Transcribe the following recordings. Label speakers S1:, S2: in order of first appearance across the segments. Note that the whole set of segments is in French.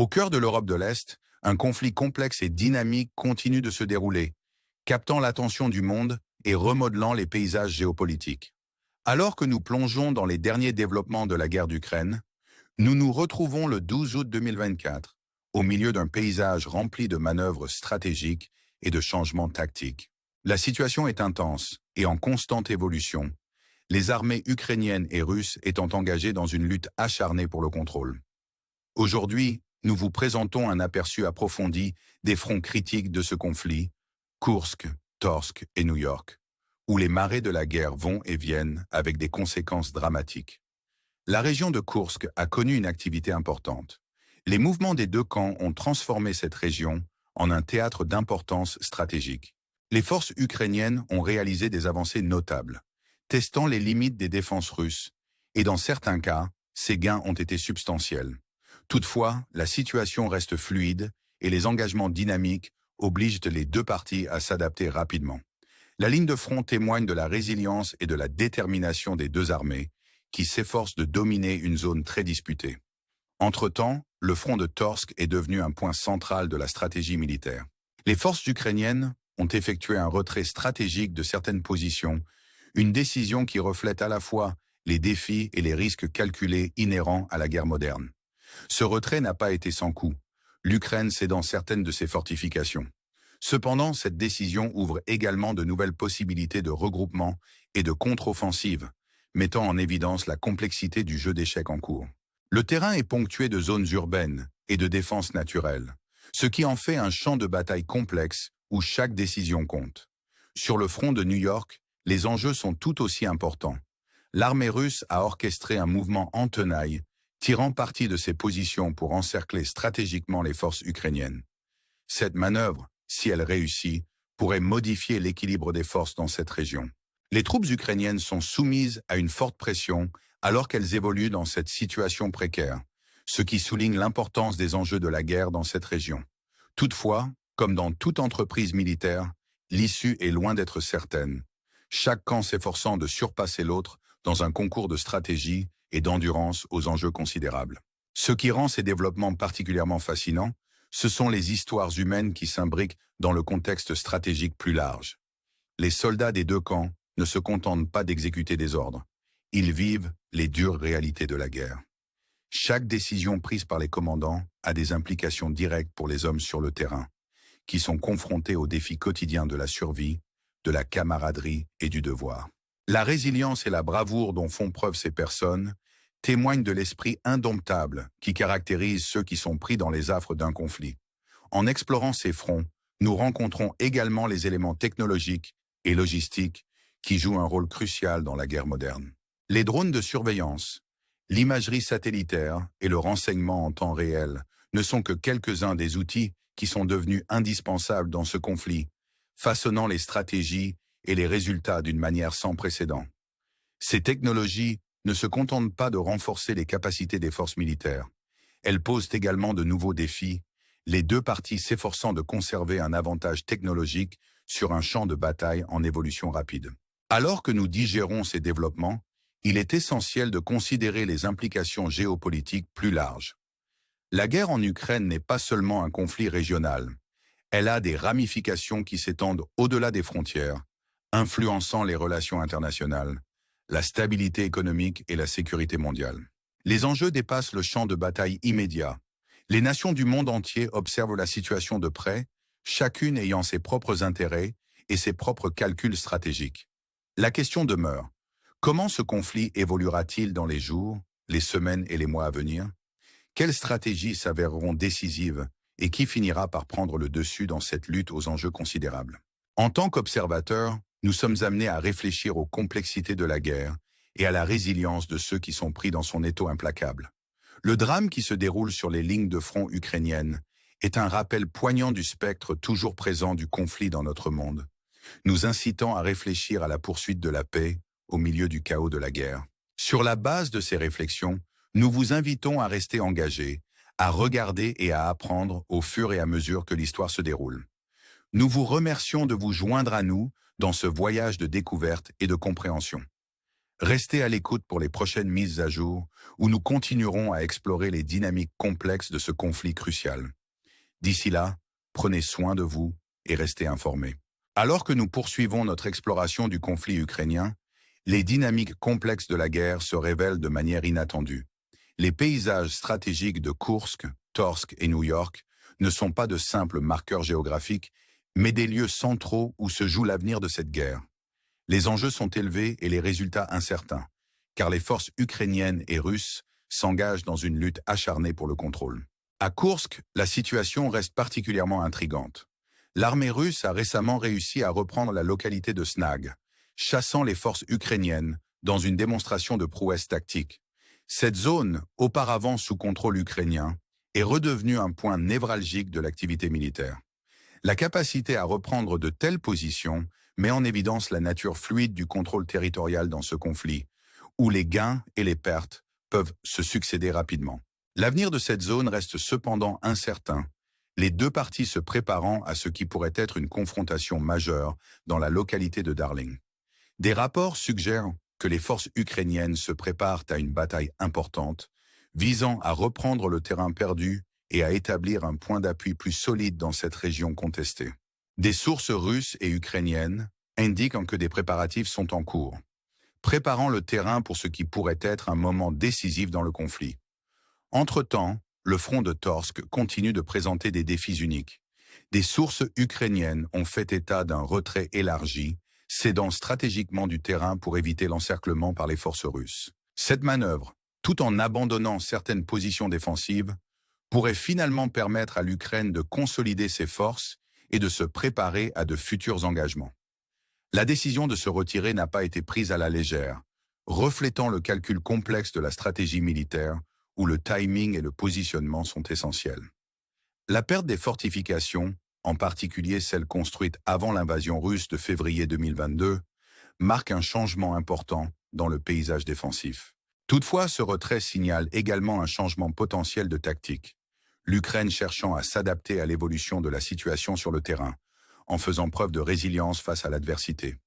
S1: Au cœur de l'Europe de l'Est, un conflit complexe et dynamique continue de se dérouler, captant l'attention du monde et remodelant les paysages géopolitiques. Alors que nous plongeons dans les derniers développements de la guerre d'Ukraine, nous nous retrouvons le 12 août 2024, au milieu d'un paysage rempli de manœuvres stratégiques et de changements tactiques. La situation est intense et en constante évolution, les armées ukrainiennes et russes étant engagées dans une lutte acharnée pour le contrôle. Aujourd'hui, nous vous présentons un aperçu approfondi des fronts critiques de ce conflit, Koursk, Torsk et New York, où les marées de la guerre vont et viennent avec des conséquences dramatiques. La région de Koursk a connu une activité importante. Les mouvements des deux camps ont transformé cette région en un théâtre d'importance stratégique. Les forces ukrainiennes ont réalisé des avancées notables, testant les limites des défenses russes, et dans certains cas, ces gains ont été substantiels. Toutefois, la situation reste fluide et les engagements dynamiques obligent les deux parties à s'adapter rapidement. La ligne de front témoigne de la résilience et de la détermination des deux armées, qui s'efforcent de dominer une zone très disputée. Entre-temps, le front de Torsk est devenu un point central de la stratégie militaire. Les forces ukrainiennes ont effectué un retrait stratégique de certaines positions, une décision qui reflète à la fois les défis et les risques calculés inhérents à la guerre moderne. Ce retrait n'a pas été sans coût, l'Ukraine cédant certaines de ses fortifications. Cependant, cette décision ouvre également de nouvelles possibilités de regroupement et de contre-offensive, mettant en évidence la complexité du jeu d'échecs en cours. Le terrain est ponctué de zones urbaines et de défenses naturelles, ce qui en fait un champ de bataille complexe où chaque décision compte. Sur le front de New York, les enjeux sont tout aussi importants. L'armée russe a orchestré un mouvement en tenaille, tirant parti de ses positions pour encercler stratégiquement les forces ukrainiennes. Cette manœuvre, si elle réussit, pourrait modifier l'équilibre des forces dans cette région. Les troupes ukrainiennes sont soumises à une forte pression alors qu'elles évoluent dans cette situation précaire, ce qui souligne l'importance des enjeux de la guerre dans cette région. Toutefois, comme dans toute entreprise militaire, l'issue est loin d'être certaine, chaque camp s'efforçant de surpasser l'autre dans un concours de stratégie et d'endurance aux enjeux considérables. Ce qui rend ces développements particulièrement fascinants, ce sont les histoires humaines qui s'imbriquent dans le contexte stratégique plus large. Les soldats des deux camps ne se contentent pas d'exécuter des ordres. Ils vivent les dures réalités de la guerre. Chaque décision prise par les commandants a des implications directes pour les hommes sur le terrain, qui sont confrontés aux défis quotidiens de la survie, de la camaraderie et du devoir. La résilience et la bravoure dont font preuve ces personnes témoignent de l'esprit indomptable qui caractérise ceux qui sont pris dans les affres d'un conflit. En explorant ces fronts, nous rencontrons également les éléments technologiques et logistiques qui jouent un rôle crucial dans la guerre moderne. Les drones de surveillance, l'imagerie satellitaire et le renseignement en temps réel ne sont que quelques-uns des outils qui sont devenus indispensables dans ce conflit, façonnant les stratégies et les résultats d'une manière sans précédent. Ces technologies ne se contentent pas de renforcer les capacités des forces militaires. Elles posent également de nouveaux défis, les deux parties s'efforçant de conserver un avantage technologique sur un champ de bataille en évolution rapide. Alors que nous digérons ces développements, il est essentiel de considérer les implications géopolitiques plus larges. La guerre en Ukraine n'est pas seulement un conflit régional. Elle a des ramifications qui s'étendent au-delà des frontières, influençant les relations internationales, la stabilité économique et la sécurité mondiale. Les enjeux dépassent le champ de bataille immédiat. Les nations du monde entier observent la situation de près, chacune ayant ses propres intérêts et ses propres calculs stratégiques. La question demeure, comment ce conflit évoluera-t-il dans les jours, les semaines et les mois à venir? Quelles stratégies s'avéreront décisives et qui finira par prendre le dessus dans cette lutte aux enjeux considérables? En tant qu'observateurs, nous sommes amenés à réfléchir aux complexités de la guerre et à la résilience de ceux qui sont pris dans son étau implacable. Le drame qui se déroule sur les lignes de front ukrainiennes est un rappel poignant du spectre toujours présent du conflit dans notre monde, nous incitant à réfléchir à la poursuite de la paix au milieu du chaos de la guerre. Sur la base de ces réflexions, nous vous invitons à rester engagés, à regarder et à apprendre au fur et à mesure que l'histoire se déroule. Nous vous remercions de vous joindre à nous dans ce voyage de découverte et de compréhension. Restez à l'écoute pour les prochaines mises à jour, où nous continuerons à explorer les dynamiques complexes de ce conflit crucial. D'ici là, prenez soin de vous et restez informés. Alors que nous poursuivons notre exploration du conflit ukrainien, les dynamiques complexes de la guerre se révèlent de manière inattendue. Les paysages stratégiques de Koursk, Torsk et New York ne sont pas de simples marqueurs géographiques, mais des lieux centraux où se joue l'avenir de cette guerre. Les enjeux sont élevés et les résultats incertains, car les forces ukrainiennes et russes s'engagent dans une lutte acharnée pour le contrôle. À Koursk, la situation reste particulièrement intrigante. L'armée russe a récemment réussi à reprendre la localité de Snag, chassant les forces ukrainiennes dans une démonstration de prouesse tactique. Cette zone, auparavant sous contrôle ukrainien, est redevenue un point névralgique de l'activité militaire. La capacité à reprendre de telles positions met en évidence la nature fluide du contrôle territorial dans ce conflit, où les gains et les pertes peuvent se succéder rapidement. L'avenir de cette zone reste cependant incertain, les deux parties se préparant à ce qui pourrait être une confrontation majeure dans la localité de Darling. Des rapports suggèrent que les forces ukrainiennes se préparent à une bataille importante, visant à reprendre le terrain perdu et à établir un point d'appui plus solide dans cette région contestée. Des sources russes et ukrainiennes indiquent que des préparatifs sont en cours, préparant le terrain pour ce qui pourrait être un moment décisif dans le conflit. Entre-temps, le front de Torsk continue de présenter des défis uniques. Des sources ukrainiennes ont fait état d'un retrait élargi, cédant stratégiquement du terrain pour éviter l'encerclement par les forces russes. Cette manœuvre, tout en abandonnant certaines positions défensives, pourrait finalement permettre à l'Ukraine de consolider ses forces et de se préparer à de futurs engagements. La décision de se retirer n'a pas été prise à la légère, reflétant le calcul complexe de la stratégie militaire, où le timing et le positionnement sont essentiels. La perte des fortifications, en particulier celles construites avant l'invasion russe de février 2022, marque un changement important dans le paysage défensif. Toutefois, ce retrait signale également un changement potentiel de tactique, l'Ukraine cherchant à s'adapter à l'évolution de la situation sur le terrain, en faisant preuve de résilience face à l'adversité.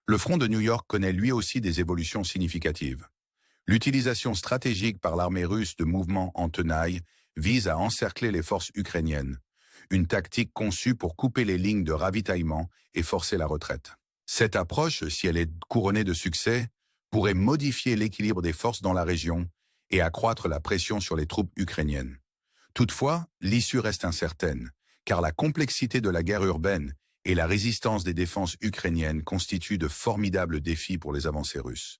S1: Le front de New York connaît lui aussi des évolutions significatives. L'utilisation stratégique par l'armée russe de mouvements en tenaille vise à encercler les forces ukrainiennes, une tactique conçue pour couper les lignes de ravitaillement et forcer la retraite. Cette approche, si elle est couronnée de succès, pourrait modifier l'équilibre des forces dans la région et accroître la pression sur les troupes ukrainiennes. Toutefois, l'issue reste incertaine, car la complexité de la guerre urbaine et la résistance des défenses ukrainiennes constituent de formidables défis pour les avancées russes.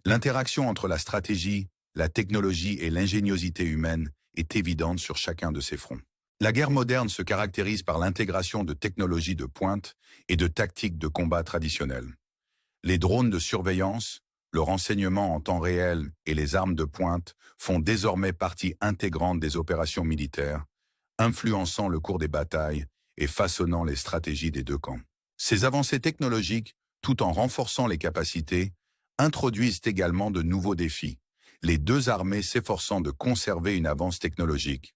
S1: L'interaction entre la stratégie, la technologie et l'ingéniosité humaine est évidente sur chacun de ces fronts. La guerre moderne se caractérise par l'intégration de technologies de pointe et de tactiques de combat traditionnelles. Les drones de surveillance, le renseignement en temps réel et les armes de pointe font désormais partie intégrante des opérations militaires, influençant le cours des batailles et façonnant les stratégies des deux camps. Ces avancées technologiques, tout en renforçant les capacités, introduisent également de nouveaux défis, les deux armées s'efforçant de conserver une avance technologique.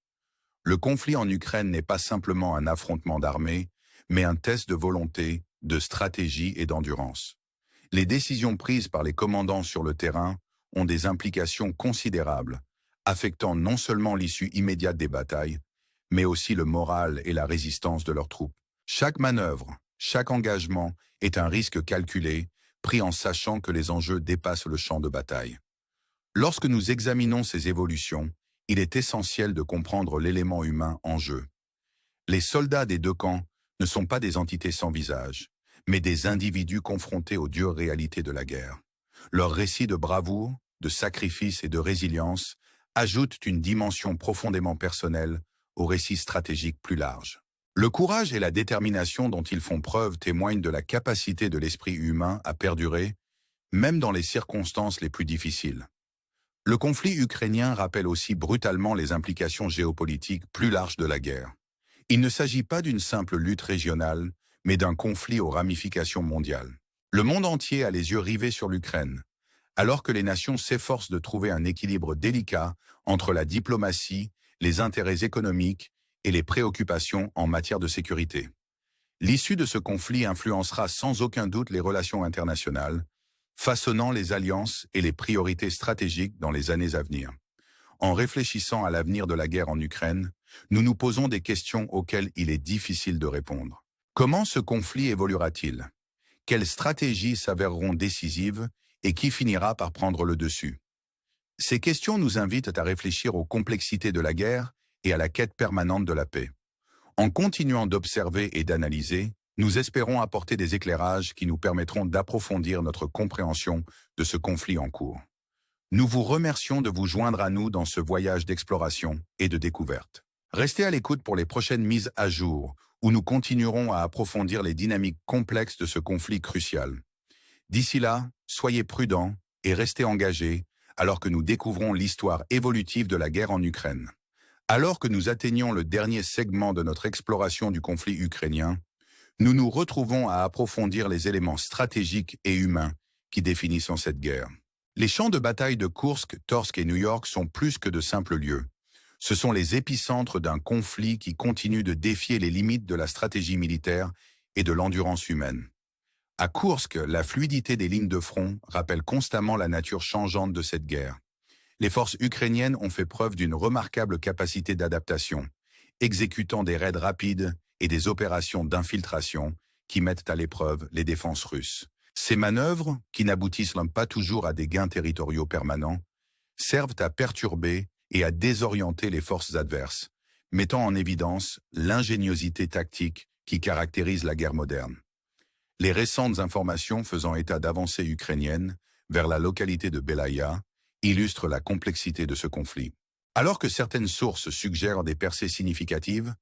S1: Le conflit en Ukraine n'est pas simplement un affrontement d'armées, mais un test de volonté, de stratégie et d'endurance. Les décisions prises par les commandants sur le terrain ont des implications considérables, affectant non seulement l'issue immédiate des batailles, mais aussi le moral et la résistance de leurs troupes. Chaque manœuvre, chaque engagement est un risque calculé, pris en sachant que les enjeux dépassent le champ de bataille. Lorsque nous examinons ces évolutions, il est essentiel de comprendre l'élément humain en jeu. Les soldats des deux camps ne sont pas des entités sans visage, mais des individus confrontés aux dures réalités de la guerre. Leurs récits de bravoure, de sacrifice et de résilience ajoutent une dimension profondément personnelle au récit stratégique plus large. Le courage et la détermination dont ils font preuve témoignent de la capacité de l'esprit humain à perdurer, même dans les circonstances les plus difficiles. Le conflit ukrainien rappelle aussi brutalement les implications géopolitiques plus larges de la guerre. Il ne s'agit pas d'une simple lutte régionale, mais d'un conflit aux ramifications mondiales. Le monde entier a les yeux rivés sur l'Ukraine, alors que les nations s'efforcent de trouver un équilibre délicat entre la diplomatie, les intérêts économiques et les préoccupations en matière de sécurité. L'issue de ce conflit influencera sans aucun doute les relations internationales, façonnant les alliances et les priorités stratégiques dans les années à venir. En réfléchissant à l'avenir de la guerre en Ukraine, nous nous posons des questions auxquelles il est difficile de répondre. Comment ce conflit évoluera-t-il? Quelles stratégies s'avéreront décisives et qui finira par prendre le dessus? Ces questions nous invitent à réfléchir aux complexités de la guerre et à la quête permanente de la paix. En continuant d'observer et d'analyser, nous espérons apporter des éclairages qui nous permettront d'approfondir notre compréhension de ce conflit en cours. Nous vous remercions de vous joindre à nous dans ce voyage d'exploration et de découverte. Restez à l'écoute pour les prochaines mises à jour, où nous continuerons à approfondir les dynamiques complexes de ce conflit crucial. D'ici là, soyez prudents et restez engagés alors que nous découvrons l'histoire évolutive de la guerre en Ukraine. Alors que nous atteignons le dernier segment de notre exploration du conflit ukrainien, nous nous retrouvons à approfondir les éléments stratégiques et humains qui définissent cette guerre. Les champs de bataille de Koursk, Torsk et New York sont plus que de simples lieux. Ce sont les épicentres d'un conflit qui continue de défier les limites de la stratégie militaire et de l'endurance humaine. À Koursk, la fluidité des lignes de front rappelle constamment la nature changeante de cette guerre. Les forces ukrainiennes ont fait preuve d'une remarquable capacité d'adaptation, exécutant des raids rapides et des opérations d'infiltration qui mettent à l'épreuve les défenses russes. Ces manœuvres, qui n'aboutissent pas toujours à des gains territoriaux permanents, servent à perturber et à désorienter les forces adverses, mettant en évidence l'ingéniosité tactique qui caractérise la guerre moderne. Les récentes informations faisant état d'avancées ukrainiennes vers la localité de Belaya illustrent la complexité de ce conflit. Alors que certaines sources suggèrent des percées significatives,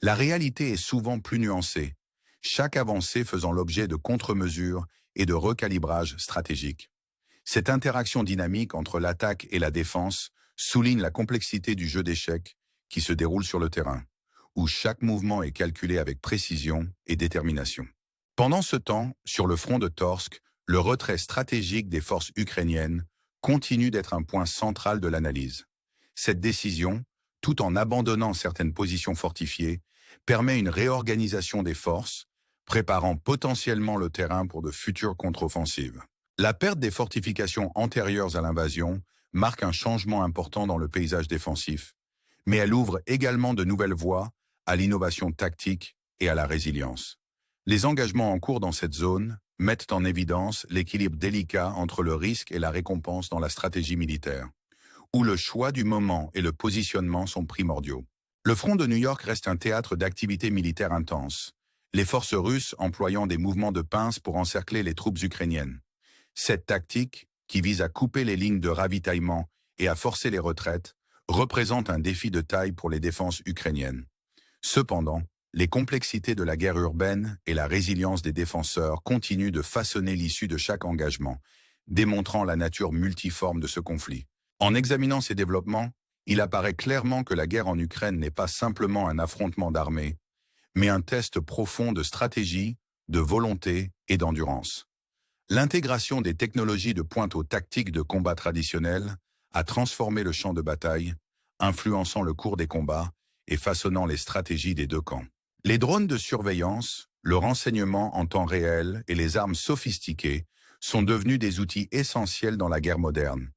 S1: la réalité est souvent plus nuancée, chaque avancée faisant l'objet de contre-mesures et de recalibrage stratégique. Cette interaction dynamique entre l'attaque et la défense souligne la complexité du jeu d'échecs qui se déroule sur le terrain, où chaque mouvement est calculé avec précision et détermination. Pendant ce temps, sur le front de Torsk, le retrait stratégique des forces ukrainiennes continue d'être un point central de l'analyse. Cette décision, tout en abandonnant certaines positions fortifiées, permet une réorganisation des forces, préparant potentiellement le terrain pour de futures contre-offensives. La perte des fortifications antérieures à l'invasion marque un changement important dans le paysage défensif, mais elle ouvre également de nouvelles voies à l'innovation tactique et à la résilience. Les engagements en cours dans cette zone mettent en évidence l'équilibre délicat entre le risque et la récompense dans la stratégie militaire, où le choix du moment et le positionnement sont primordiaux. Le front de New York reste un théâtre d'activités militaires intenses, les forces russes employant des mouvements de pince pour encercler les troupes ukrainiennes. Cette tactique, qui vise à couper les lignes de ravitaillement et à forcer les retraites, représente un défi de taille pour les défenses ukrainiennes. Cependant, les complexités de la guerre urbaine et la résilience des défenseurs continuent de façonner l'issue de chaque engagement, démontrant la nature multiforme de ce conflit. En examinant ces développements, il apparaît clairement que la guerre en Ukraine n'est pas simplement un affrontement d'armées, mais un test profond de stratégie, de volonté et d'endurance. L'intégration des technologies de pointe aux tactiques de combat traditionnelles a transformé le champ de bataille, influençant le cours des combats et façonnant les stratégies des deux camps. Les drones de surveillance, le renseignement en temps réel et les armes sophistiquées sont devenus des outils essentiels dans la guerre moderne,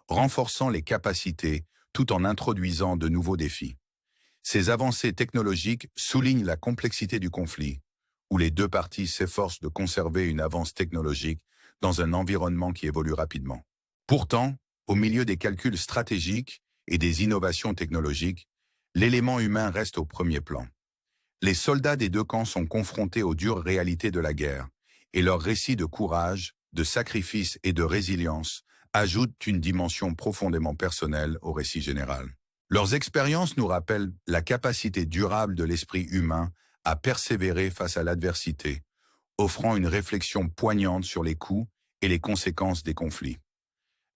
S1: renforçant les capacités tout en introduisant de nouveaux défis. Ces avancées technologiques soulignent la complexité du conflit, où les deux parties s'efforcent de conserver une avance technologique dans un environnement qui évolue rapidement. Pourtant, au milieu des calculs stratégiques et des innovations technologiques, l'élément humain reste au premier plan. Les soldats des deux camps sont confrontés aux dures réalités de la guerre, et leurs récits de courage, de sacrifice et de résilience ajoutent une dimension profondément personnelle au récit général. Leurs expériences nous rappellent la capacité durable de l'esprit humain à persévérer face à l'adversité, offrant une réflexion poignante sur les coûts et les conséquences des conflits.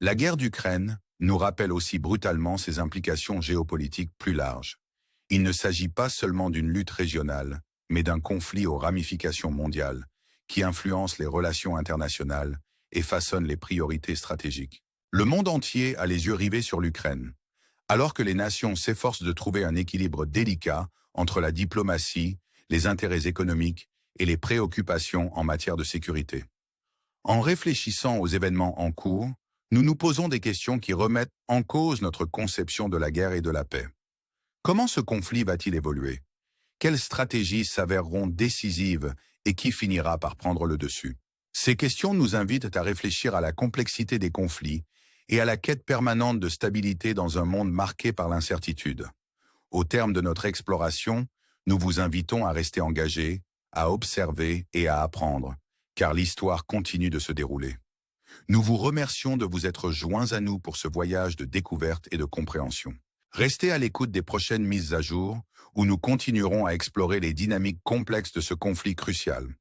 S1: La guerre d'Ukraine nous rappelle aussi brutalement ses implications géopolitiques plus larges. Il ne s'agit pas seulement d'une lutte régionale, mais d'un conflit aux ramifications mondiales, qui influence les relations internationales et façonne les priorités stratégiques. Le monde entier a les yeux rivés sur l'Ukraine, alors que les nations s'efforcent de trouver un équilibre délicat entre la diplomatie, les intérêts économiques et les préoccupations en matière de sécurité. En réfléchissant aux événements en cours, nous nous posons des questions qui remettent en cause notre conception de la guerre et de la paix. Comment ce conflit va-t-il évoluer? Quelles stratégies s'avéreront décisives et qui finira par prendre le dessus? Ces questions nous invitent à réfléchir à la complexité des conflits et à la quête permanente de stabilité dans un monde marqué par l'incertitude. Au terme de notre exploration, nous vous invitons à rester engagés, à observer et à apprendre, car l'histoire continue de se dérouler. Nous vous remercions de vous être joints à nous pour ce voyage de découverte et de compréhension. Restez à l'écoute des prochaines mises à jour, où nous continuerons à explorer les dynamiques complexes de ce conflit crucial.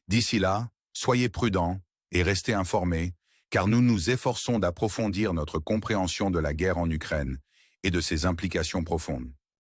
S1: D'ici là, soyez prudents et restez informés, car nous nous efforçons d'approfondir notre compréhension de la guerre en Ukraine et de ses implications profondes.